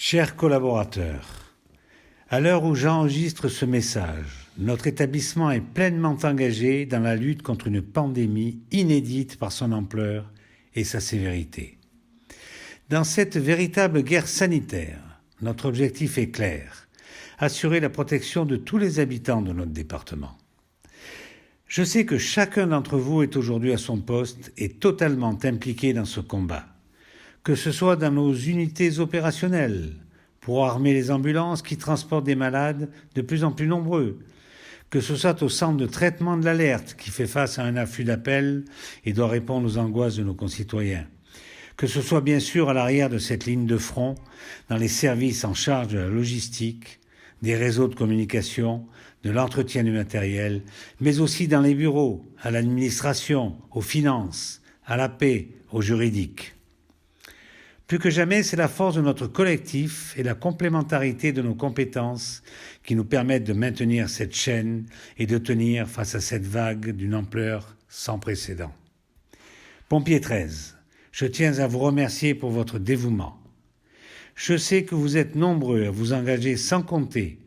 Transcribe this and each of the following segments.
Chers collaborateurs, à l'heure où j'enregistre ce message, notre établissement est pleinement engagé dans la lutte contre une pandémie inédite par son ampleur et sa sévérité. Dans cette véritable guerre sanitaire, notre objectif est clair, assurer la protection de tous les habitants de notre département. Je sais que chacun d'entre vous est aujourd'hui à son poste et totalement impliqué dans ce combat. Que ce soit dans nos unités opérationnelles, pour armer les ambulances qui transportent des malades de plus en plus nombreux, que ce soit au centre de traitement de l'alerte qui fait face à un afflux d'appels et doit répondre aux angoisses de nos concitoyens, que ce soit bien sûr à l'arrière de cette ligne de front, dans les services en charge de la logistique, des réseaux de communication, de l'entretien du matériel, mais aussi dans les bureaux, à l'administration, aux finances, à la paix, au juridique. Plus que jamais, c'est la force de notre collectif et la complémentarité de nos compétences qui nous permettent de maintenir cette chaîne et de tenir face à cette vague d'une ampleur sans précédent. Pompiers 13, je tiens à vous remercier pour votre dévouement. Je sais que vous êtes nombreux à vous engager sans compter,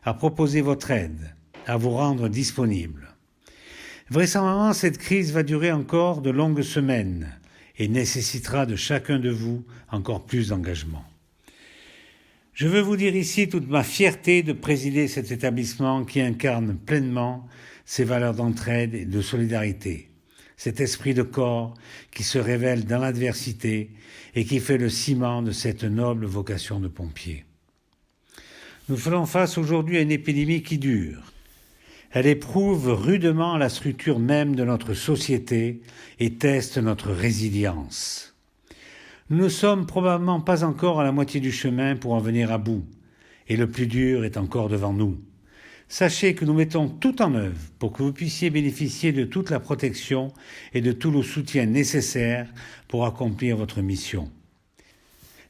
à proposer votre aide, à vous rendre disponible. Vraisemblablement, cette crise va durer encore de longues semaines et nécessitera de chacun de vous encore plus d'engagement. Je veux vous dire ici toute ma fierté de présider cet établissement qui incarne pleinement ces valeurs d'entraide et de solidarité, cet esprit de corps qui se révèle dans l'adversité et qui fait le ciment de cette noble vocation de pompier. Nous faisons face aujourd'hui à une épidémie qui dure. Elle éprouve rudement la structure même de notre société et teste notre résilience. Nous ne sommes probablement pas encore à la moitié du chemin pour en venir à bout, et le plus dur est encore devant nous. Sachez que nous mettons tout en œuvre pour que vous puissiez bénéficier de toute la protection et de tout le soutien nécessaire pour accomplir votre mission.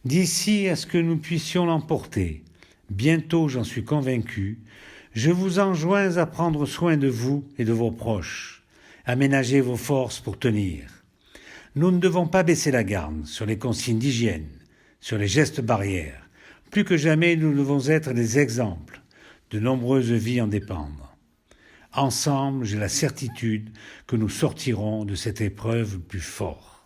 D'ici à ce que nous puissions l'emporter, bientôt j'en suis convaincu, je vous enjoins à prendre soin de vous et de vos proches, aménager vos forces pour tenir. Nous ne devons pas baisser la garde sur les consignes d'hygiène, sur les gestes barrières. Plus que jamais, nous devons être des exemples. De nombreuses vies en dépendent. Ensemble, j'ai la certitude que nous sortirons de cette épreuve plus forts.